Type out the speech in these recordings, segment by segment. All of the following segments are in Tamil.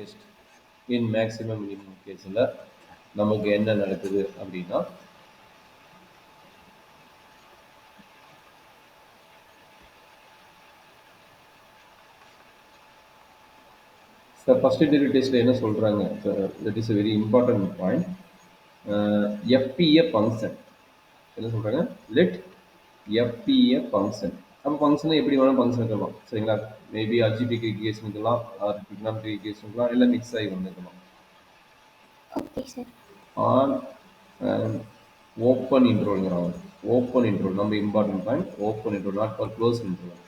டெஸ்ட் இன் மேக்ஸிமம் மினிமம் கேஸில் நமக்கு என்ன நடக்குது அப்படின்னா ஃபர்ஸ்ட் டிகிரி டெஸ்ட்டில் என்ன சொல்கிறாங்க, that is a very important point. FPA function என்ன சொல்கிறாங்க, லெட் எஃப்பிஏ ஃபங்க்ஷன். அப்போ ஃபங்க்ஷனை எப்படி வேணால் ஃபங்க்ஷன் இருக்கலாம், சரிங்களா? மேபி அல்ஜிபிக் ஈக்குவேஷன் இருக்கலாம், ஆர் ட்ரிகனாமெட்ரிக் ஈக்குவேஷன் இருக்கலாம், இல்லை மிக்ஸ் ஆகி வந்துருக்கலாம். Okay sir. ஆன் ஓப்பன் இன்ட்ரோல்ங்கிறாங்க. ஓப்பன் இன்ட்ரோல் நம்ம important point. Open interval, not for closed interval.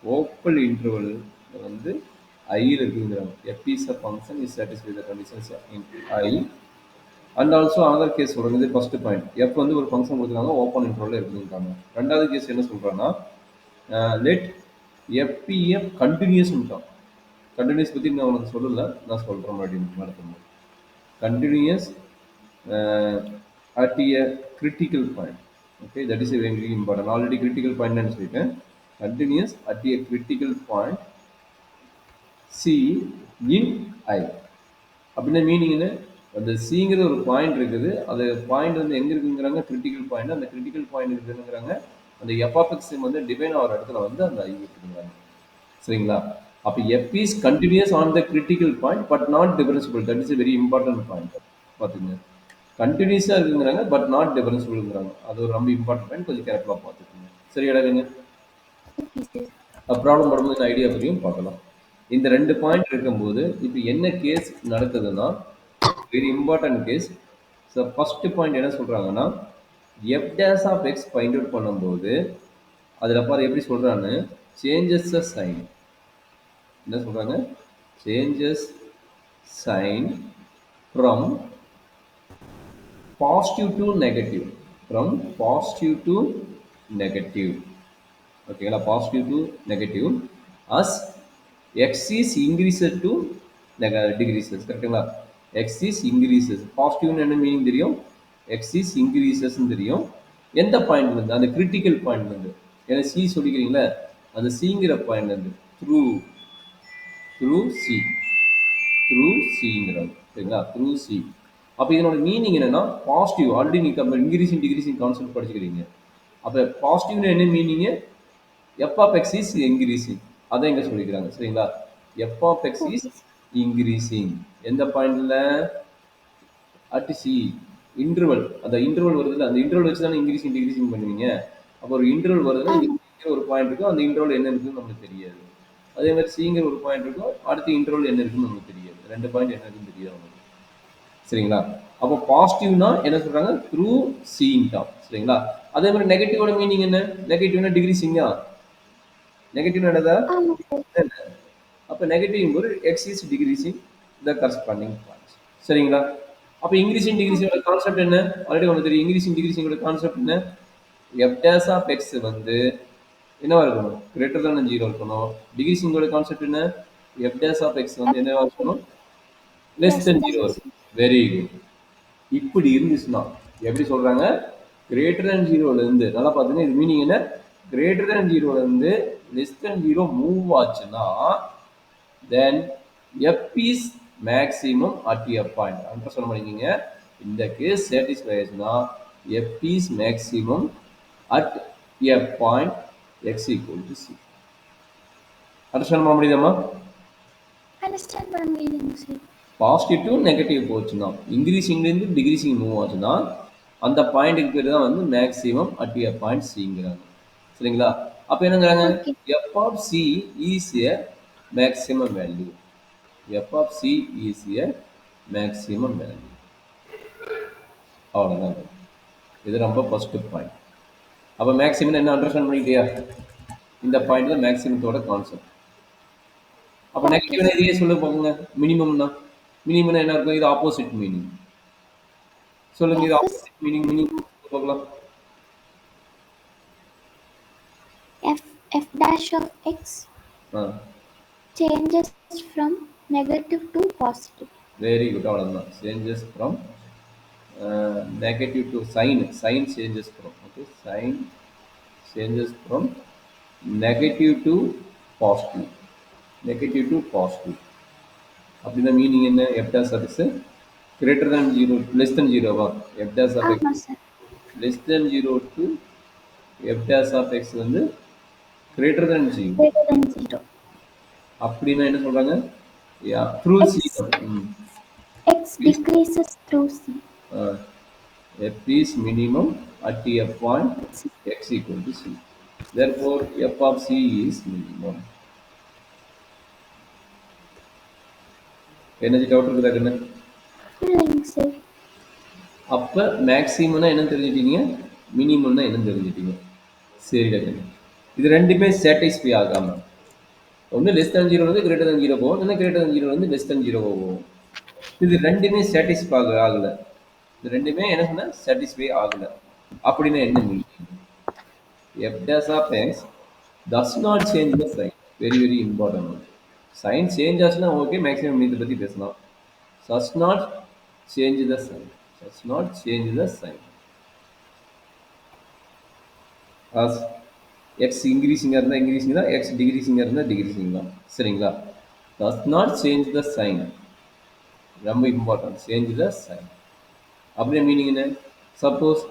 Open interval வந்து ஐயில் இருக்குங்கிறாங்க. f is a function is satisfy the conditions in I. And also another case சொல்கிறது, இது ஃபர்ஸ்ட் பாயிண்ட். எஃப் வந்து ஒரு ஃபங்க்ஷன் கொடுத்துருக்காங்க, ஓப்பன் இன்டர்வலில் இருக்குதுங்கிறாங்க. ரெண்டாவது கேஸ் என்ன சொல்கிறேன்னா, லெட் எஃப்பிஏ கண்டினியூஸ்ன்ட்டான். கண்டினியூஸ் பற்றி நான் உனக்கு சொல்லலை, நான் சொல்கிறேன் அப்படின்னு நடத்தும்போது. Continuous at a critical point. Okay, that is a very important. Already critical point and சொல்லிட்டேன். Continuous at a critical point C in I. அப்படின்னா மீனிங் என்ன, அந்த சிங்கிற ஒரு பாயிண்ட் இருக்குது, அது பாயிண்ட் வந்து எங்கே இருக்குங்கிறாங்க, கிரிட்டிக்கல் பாயிண்ட். அந்த கிரிட்டிக்கல் பாயிண்ட் இருக்குங்கிறாங்க அந்த எஃப்எக்ஸ் வந்து டிவைன் ஆகிற இடத்துல வந்து அந்த ஐ இருக்குங்கிறாங்க, சரிங்களா? அப்போ F is continuous on the critical point but not differentiable. That is a very important point. பார்த்துங்க, கண்டினியூஸாக இருக்குங்கிறாங்க பட் நாட் டிஃபரன்சிபிள்ங்கிறாங்க. அது ஒரு ரொம்ப இம்பார்ட்டன்ட் பாயிண்ட், கொஞ்சம் கேர்ஃபுல்லாக பார்த்துக்கோங்க. சரி இடங்க, ப்ராப்ளம் வரும்போது இந்த ஐடியா பற்றியும் பார்க்கலாம். இந்த ரெண்டு பாயிண்ட் இருக்கும்போது இப்போ என்ன கேஸ் நடக்குதுன்னா, very important case. So first point என்ன சொல்கிறாங்கன்னா, F dash of X find out பண்ணும்போது அதில் பாரு எப்படி சொல்கிறான்னு, சேஞ்சஸ் அ சைன். என்ன சொல்கிறாங்க, changes sign from positive to negative. From positive to negative. ஓகேங்களா, positive to negative as x is increases to decreases. கரெக்டுங்களா, எக்ஸ் இஸ் இன்க்ரீசஸ். பாசிட்டிவ்னு என்ன மீனிங் தெரியும், எக்ஸ் இஸ் இன்க்ரீசஸ்ன்னு தெரியும். எந்த பாயிண்ட்லேருந்து, அந்த கிரிட்டிக்கல் பாயிண்ட்லேருந்து. ஏன்னா சி சொல்லிக்கிறீங்களா, அந்த சிங்கிற பாயிண்ட்லேருந்து த்ரூ சி, த்ரூ சிங்கிறாங்க, சரிங்களா, த்ரூ சி. அப்போ இதனோட மீனிங் என்னன்னா, பாசிட்டிவ். ஆல்ரெடி நீங்கள் இன்க்ரீசிங் டிகிரீசிங் கான்செப்ட் படிச்சுக்கிறீங்க. அப்போ பாசிட்டிவ்னு என்ன meaning, F of X is increasing. அதான் இங்கே சொல்லிக்கிறாங்க, சரிங்களா. F of X is increasing எந்த பாயிண்ட்ல, அட் சி இன்டர்வல். அந்த இன்டர்வல் வருதுல்ல, அந்த இன்டர்வல் வச்சு தானே இன்க்ரீசிங் டிகிரீசிங் பண்ணுவீங்க. அப்போ ஒரு இன்டர்வல் வருதுன்னா இங்கே ஒரு பாயிண்ட் இருக்கும், அந்த இன்டர்வல் என்ன இருக்குன்னு நமக்கு தெரியாது. அதே மாதிரி சிங்கிற ஒரு பாயிண்ட் இருக்கும், அடுத்த இன்டர்வல் என்ன இருக்குன்னு நமக்கு தெரியாது. ரெண்டு பாயிண்ட் என்ன இருக்குன்னு தெரியாது நமக்கு, சரிங்களா. அப்போ பாசிட்டிவ்னா என்ன சொல்றாங்க, த்ரூ சீன்டா, சரிங்களா. அதே மாதிரி நெகட்டிவோட மீனிங் என்ன, நெகட்டிவ்னா டிகிரீசிங்கா, நெகட்டிவ் என்னதா. அப்போ நெகட்டிவ் ஒரு X is decreasing the corresponding points, சரிங்களா. அப்போ இன்க்ரீசிங் டிகிரீசிங்கோட கான்செப்ட் என்ன, ஆல்ரெடி உங்களுக்கு தெரியும். இன்க்ரீசிங் டிகிரீசிங்கோட கான்செப்ட் என்ன, எஃப் டேஸ் ஆஃப் எக்ஸ் வந்து என்னவா இருக்கணும், கிரேட்டர் தான் 0 இருக்கணும். டிகிரீசிங்கோட கான்செப்ட் என்ன, எஃப் டேஸ் ஆஃப் எக்ஸ் வந்து என்னவா இருக்கணும், லெஸ் தென் 0 இருக்கும். Very good. இப்படி இருந்துச்சுன்னா எப்படி சொல்றாங்க, கிரேட்டர் தேன் 0ல இருந்து, நல்லா பாத்துங்க, இது மீனிங் என்ன, கிரேட்டர் தேன் 0ல இருந்து லெஸ் தென் 0 மூவ் ஆச்சுன்னா then f is maximum at a point. Understand பண்ணிக்கீங்க. இந்த கேஸ் சாட்டிஸ்ஃபை ஆச்சுன்னா f is maximum at a point x equal to c. Understand பண்ண முடியுதாம்மா? அண்டர்ஸ்டாண்ட் பண்ண முடியுதுங்க சார். பாசிட்டிவ் டு நெகட்டிவ் போச்சுன்னா, இன்க்ரீசிங்லேருந்து டிகிரீசிங் மூவ் ஆச்சுன்னா அந்த பாயிண்ட்டுக்கு பேர் தான் வந்து மேக்ஸிமம் அட் எ பாயிண்ட் சிங்கிறாங்க, சரிங்களா. அப்போ என்னங்கிறாங்க, f of c is a maximum value. F of c is a maximum value. அவ்வளோதான். இது ரொம்ப ஃபர்ஸ்ட் பாயிண்ட். அப்போ மேக்ஸிமம் என்ன அண்டர்ஸ்டாண்ட் பண்ணிக்கிட்டியா, இந்த பாயிண்ட் தான் மேக்ஸிமத்தோட கான்செப்ட். அப்போ நெகட்டிவ்னா இதையே சொல்ல போங்க, மினிமம்னா. மினிமம்னா என்ன இருக்கும், இது ஆப்போசிட் மீனிங். சொல்லுங்க, இது ஆப்போசிட் மீனிங். மீனிங் பார்க்கலாம். f dash of x changes from negative to positive. Very good, அவ்வளோதான். Changes from negative to sign. Sign changes from, okay, sign changes from negative to positive. Negative to positive. அப்படின்னா மீனிங் என்ன? F dash of x greater than zero less than ஜீரோவா? எஃப் டேஸ் ஆஃப் எக்ஸ் ஆமாம் சார். Less than zero to f dash of X வந்து greater than zero. Greater than 0. அப்படின்னா என்ன சொல்றாங்க? Yeah through c. X X decreases through C. f is minimum at a point x equal to c. Therefore, f of c is minimum. Energy doubt இருக்குதா கண்ணு? இல்லைங்க சார். அப்போ மேக்ஸிமம்னா என்ன தெரிஞ்சுட்டீங்க, மினிமம்னா என்ன தெரிஞ்சுட்டீங்க. சரிடா கண்ணு. இது ரெண்டுமே சாட்டிஸ்ஃபை ஆகாம ஒன்று லெஸ் தேன் ஜீரோ வந்து கிரேட்டர் தேன் ஜீரோ போகும், இல்லைன்னா கிரேட்டர் தேன் ஜீரோ வந்து லெஸ் தேன் ஜீரோ போகும். இது ரெண்டுமே சாட்டிஸ்ஃபை ஆகலை. இது ரெண்டுமே என்ன சொன்ன சாட்டிஸ்ஃபை ஆகலை. அப்படின்னா என்ன meaning? f dash of x does not change the sign. Very very important. Sign change ஆச்சுன்னா ஓகே, மேக்ஸிமம் இதை பற்றி பேசலாம். Does not change the sign. Does not change the sign. As x increasing இருந்தால் increasing தான், x decreasing இருந்தால் decreasing தான். சரிங்களா? Does not change the sign. ரொம்ப இம்பார்ட்டன்ட். Change the sign. அப்படியே மீனிங் என்ன? Suppose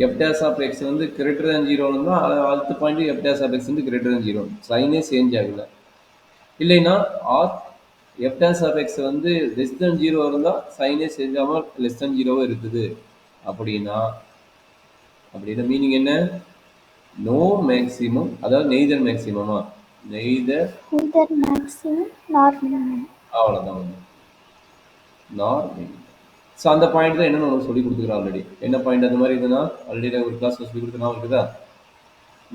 F dash of X வந்து கிரேட்டர் தேன் ஜீரோன்னா அடுத்த point F dash of X வந்து கிரேட்டர் தேன் ஜீரோ, சைனே சேஞ்ச் ஆகலை. இல்லைன்னா or F dash of X வந்து லெஸ் தேன் ஜீரோ இருந்தால் சைனே சேஞ்ச் ஆகாமல் லெஸ் தேன் ஜீரோவாக இருக்குது. அப்படின்னா மீனிங் என்ன? நோ மேக்ஸிமம், அதாவது நெய்தர் மேக்ஸிமமா, நெய்தர் மேக்ஸிமம் நார் மினிமம். அவ்வளோதான் வந்து நார் மினிமம். ஸோ அந்த பாயிண்ட் தான் என்னென்னு உங்களுக்கு சொல்லி கொடுத்துக்கிறேன் ஆல்ரெடி. என்ன பாயிண்ட் அந்த மாதிரி இருக்குன்னா ஆல்ரெடி ஒரு கிளாஸ் சொல்லி கொடுத்துனா இருக்குதா?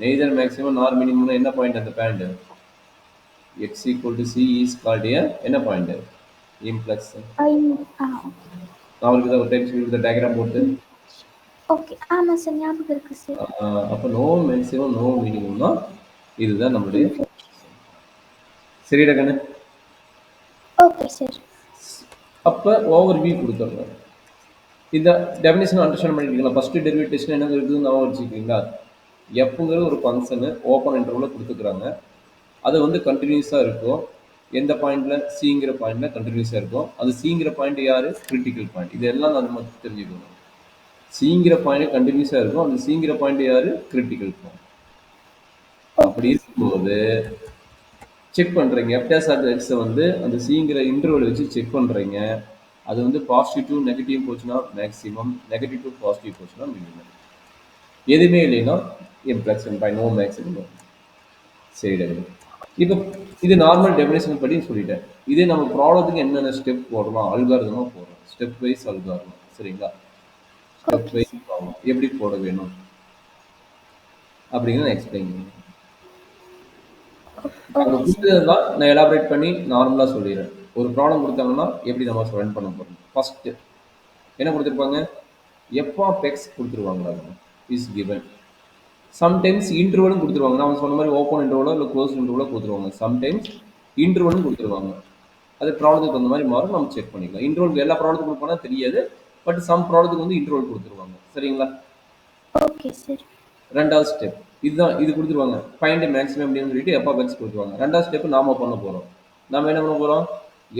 நெய்தர் மேக்ஸிமம் நார் மினிமம்னா என்ன பாயிண்ட்? அந்த point x equal to C is called என்ன பாயிண்ட்? இம்ப்ளக்ஸ். அவருக்கு தான் ஒரு டைம் சொல்லி கொடுத்த டயக்ராம் போட்டு. ஓகே, ஆமாம் சார், ஞாபகம் இருக்கு சார். அப்போ நோ மேக்ஸிமம் நோ மினிமம்னா இதுதான் நம்மளுடைய. சரிடா கண்ணு? Okay sir. அப்போ ஓவர் வியூ கொடுத்துட்றேன். இந்த டெஃபினேஷன் அண்டர்ஸ்டாண்ட் பண்ணிருக்கீங்களா? ஃபர்ஸ்ட் டெரிவேட்டிவ்ஸ்ல என்ன இருக்குதுன்னு நான் வச்சுக்கிங்களா? எஃப்ங்கிறது ஒரு ஃபங்க்ஷனு ஓப்பன் இன்டர்வலில் கொடுத்துக்கிறாங்க. அது வந்து கண்டினியூஸாக இருக்கும். எந்த பாயிண்ட்ல? சிங்கிற பாயிண்ட்ல கண்டினியூஸாக இருக்கும். அது சிங்கிற பாயிண்ட் யாரு? Critical point. இதெல்லாம் நான் மட்டும் தெரிஞ்சுக்கணும். சிங்கிற பாயிண்ட் கண்டினியூஸாக இருக்கும். அந்த சிங்கிற பாயிண்ட் யாரு? Critical point. அப்படி இருக்கும்போது செக் பண்ணுறீங்க எஃப் டேஸ் ஆஃப் எக்ஸை வந்து அந்த சிங்கிற இன்டர்வல் வச்சு செக் பண்ணுறீங்க. அது வந்து பாசிட்டிவ் டு நெகட்டிவ் போச்சுன்னா மேக்ஸிமம், நெகட்டிவ் டு பாசிட்டிவ் போச்சுன்னா மினிமம். எதுவுமே இல்லைன்னா இம்ப்ளக்ஷன் பை நோ மேக்ஸிமம். சரி, இப்போ இது நார்மல் டெஃபினேஷன் படி சொல்லிட்டேன். இதே நம்ம ப்ராப்ளத்துக்கு என்னென்ன ஸ்டெப் போடலாம், அல்காரிதமாக போடுறோம். Step wise algorithm. சரிங்களா? ஸ்டெப் வைஸ் ப்ராப்ளம் எப்படி போட வேணும் அப்படிங்கிறத நான் எக்ஸ்பிளைன் பண்ணுவேன். அவங்க கொடுத்ததுதான் நான் எலாபரேட் பண்ணி நார்மலாக சொல்லிடுறேன். ஒரு ப்ராப்ளம் கொடுத்தாங்கன்னா எப்படி நம்ம ரன் பண்ண போகிறோம். ஃபஸ்ட்டு என்ன கொடுத்துருப்பாங்க? எஃப் ஆஃப் எக்ஸ் கொடுத்துருவாங்களா? Is given. சம்டைம்ஸ் இன்டர்வலும் கொடுத்துருவாங்க. நான் சொன்ன மாதிரி ஓப்பன் இன்டர்வலோ இல்லை க்ளோஸ் இன்டர்வலோ கொடுத்துருவாங்க. சம்டைம்ஸ் இன்டர்வலும் கொடுத்துருவாங்க. அது ப்ராப்ளத்துக்கு தகுந்த மாதிரி மாறும், நம்ம செக் பண்ணிக்கலாம். இன்டர்வல் எல்லா ப்ராப்ளத்துக்கும் கொடுப்போம்னா தெரியாது, பட் சம் ப்ராப்ளத்துக்கு வந்து இன்டர்வல் கொடுத்துருவாங்க. சரிங்களா? Okay sir. ரெண்டாவது ஸ்டெப் இதுதான். இது கொடுத்துருவாங்க ஃபைண்ட் மேக்ஸிமம் அப்படின்னு சொல்லிட்டு எஃப் ஆஃப் எக்ஸ் கொடுத்துருவாங்க. ரெண்டாவது ஸ்டெப் நாம பண்ண போகிறோம். நம்ம என்ன பண்ண போகிறோம்?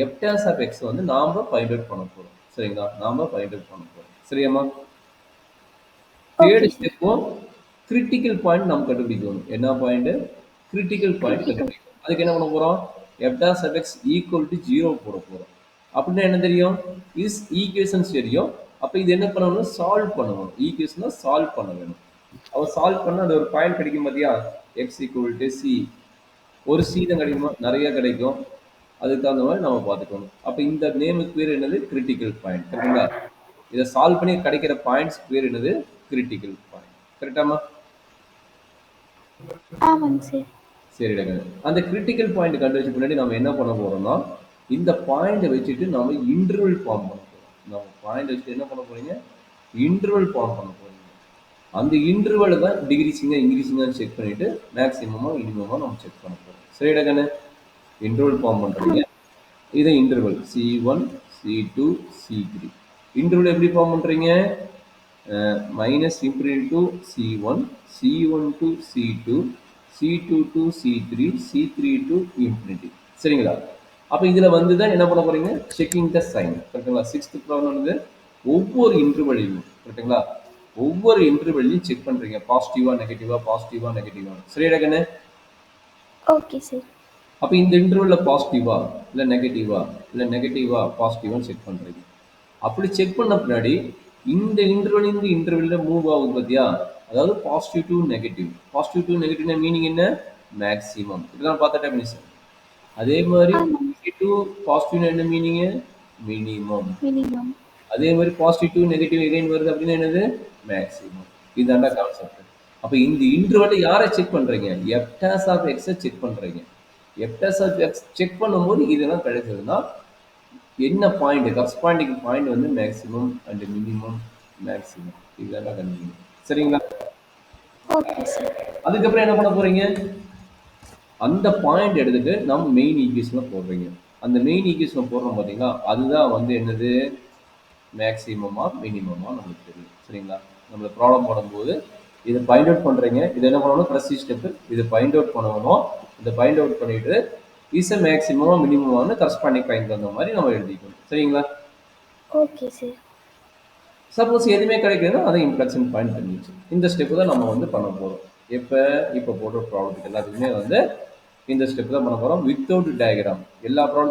எஃப் டேஸ் ஆஃப் எக்ஸ் வந்து நாம ஃபைண்ட் அவுட் பண்ண போகிறோம். சரிங்களா? நாம ஃபைண்ட் அவுட் பண்ண போகிறோம். சரியாம்மா? தேர்ட் ஸ்டெப்பும் கிரிட்டிக்கல் பாயிண்ட் நம்ம கண்டுபிடிக்கணும். என்ன பாயிண்ட்? கிரிட்டிக்கல் பாயிண்ட் கண்டுபிடிக்கணும். அதுக்கு என்ன பண்ண போகிறோம்? F dash of X equal to 0 போட போகிறோம். அப்படின்னா என்ன தெரியும்? இஸ் ஈக்குவேஷன்ஸ் தெரியும். அப்போ இது என்ன பண்ணணும்? சால்வ் பண்ணணும். ஈக்குவேஷனை சால்வ் பண்ண வேணும். அவன் சால்வ் பண்ண அது ஒரு பாயிண்ட் கிடைக்கும் பார்த்தியா? X equal to C. ஒரு சி தான் கிடைக்குமா? நிறைய கிடைக்கும். அதுக்கு தகுந்த மாதிரி நம்ம பார்த்துக்கணும். அப்போ இந்த நேமுக்கு பேர் என்னது? Critical point. கரெக்டுங்களா? இதை சால்வ் பண்ணி கிடைக்கிற பாயிண்ட்ஸ் பேர் என்னது? Critical point. கரெக்டாமா? ஆமாங்க சார். சரிடா. அந்த கிரிட்டிக்கல் பாயிண்ட் கண்டுபிடிச்ச பின்னாடி நம்ம என்ன பண்ண போறோம்னா, இந்த பாயிண்டை வச்சுட்டு நம்ம இன்டர்வல் ஃபார்ம் பண்ண போறோம். நம்ம பாயிண்ட் வச்சுட்டு என்ன பண்ண போறீங்க? இன்டர்வல் ஃபார்ம் பண்ண போறீங்க. அந்த இன்டர்வல் தான் டிகிரிசிங்கா இன்க்ரீசிங்கா செக் பண்ணிட்டு மேக்ஸிமமா மினிமமா நம்ம செக் பண்ண போறோம். சரிடா கண்ணு? இன்டர்வல் ஃபார்ம் பண்றீங்க. இது interval C1 C2 C3. Interval எப்படி ஃபார்ம் பண்றீங்க? Minus infinity to C1 C1 to C2 C2 to C3 C3 to infinity. சரிங்களா? அப்போ இதில் வந்து தான் என்ன பண்ண போறீங்க, செக்கிங் த சைன். கரெக்டுங்களா? சிக்ஸ்த் ப்ராப்ளம் வந்து ஒவ்வொரு இன்டர்வெல்லையும், கரெக்டுங்களா, ஒவ்வொரு இன்டர்வெல்லையும் செக் பண்ணுறீங்க, பாசிட்டிவா நெகட்டிவா பாசிட்டிவா நெகட்டிவா. சரியா கண்ணு? Okay sir. அப்போ இந்த இன்டர்வெல்ல பாசிட்டிவா இல்லை நெகட்டிவா, இல்லை நெகட்டிவா பாசிட்டிவான்னு செக் பண்ணுறீங்க. அப்படி செக் பண்ண பின்னாடி இந்த இன்டர்வெல் இந்த இன்டர்வெல்ல மூவ் ஆகுது பார்த்தியா, அதாவது positive to negative. Positive to நெகட்டிவ்னா மீனிங் என்ன, மேக்ஸிமம். இதெல்லாம் பார்த்துட்டா மினிசம். அதே மாதிரி ஆமாம். நெகட்டிவ் பாசிட்டிவ் என்ன மீனிங், மினிமம். மினிமம். அதே மாதிரி பாசிட்டிவ் நெகட்டிவ் எகைன் வருது அப்படின்னா என்னது, மேக்ஸிமம். இதாண்டா கான்செப்ட். அப்போ இந்த இன்டர்வெல்ல யாரை செக் பண்றீங்க, எஃப்டாஸ் ஆஃப் எக்ஸை செக் பண்றீங்க. எஃப்டாஸ் ஆஃப் எக்ஸ் செக் பண்ணும்போது இதெல்லாம் கிடைச்சதுன்னா என்ன பாயிண்ட், கரஸ்பாண்டிங் பாயிண்ட் வந்து மேக்ஸிமம் அண்ட் மினிமம், மேக்ஸிமம். இதெல்லாம் கண்டுபிடிங்க. சரிங்களா? Okay sir. அதுக்கப்புறம் என்ன பண்ண போறீங்க, அந்த பாயிண்ட் எடுத்துட்டு நம்ம மெயின் ஈக்குவேஷன்ல போடுறீங்க. அந்த மெயின் ஈக்குவேஷன்ல போடுறோம் பார்த்தீங்களா, அதுதான் வந்து என்னது, மேக்ஸிமமா மினிமமா நமக்கு தெரியும். சரிங்களா? நம்மள ப்ராப்ளம் போடும்போது இதை ஃபைண்ட் அவுட் பண்ணுறீங்க. இது என்ன பண்ணணும், கடைசி ஸ்டெப்பு இதை ஃபைண்ட் அவுட் பண்ணணும். இதை ஃபைண்ட் அவுட் பண்ணிட்டு இஸ் மேக்ஸிமமா மினிமமானு கரஸ்பாண்டிங் பாயிண்ட் வந்த மாதிரி நம்ம எழுதிக்கணும். சரிங்களா? Okay sir. சப்போஸ் எதுவுமே கிடைக்கலன்னா அதை இன்ஃப்ளெக்ஷன் பாயிண்ட் பண்ணிச்சு. இந்த ஸ்டெப்பு தான் நம்ம வந்து பண்ண போகிறோம். இப்போ போடுற ப்ராப்ளத்துக்கு எல்லாத்துக்குமே வந்து இந்த ஸ்டெப் தான் பண்ண போகிறோம், வித்தவுட் டயக்ராம். எல்லா ப்ராப்ளம்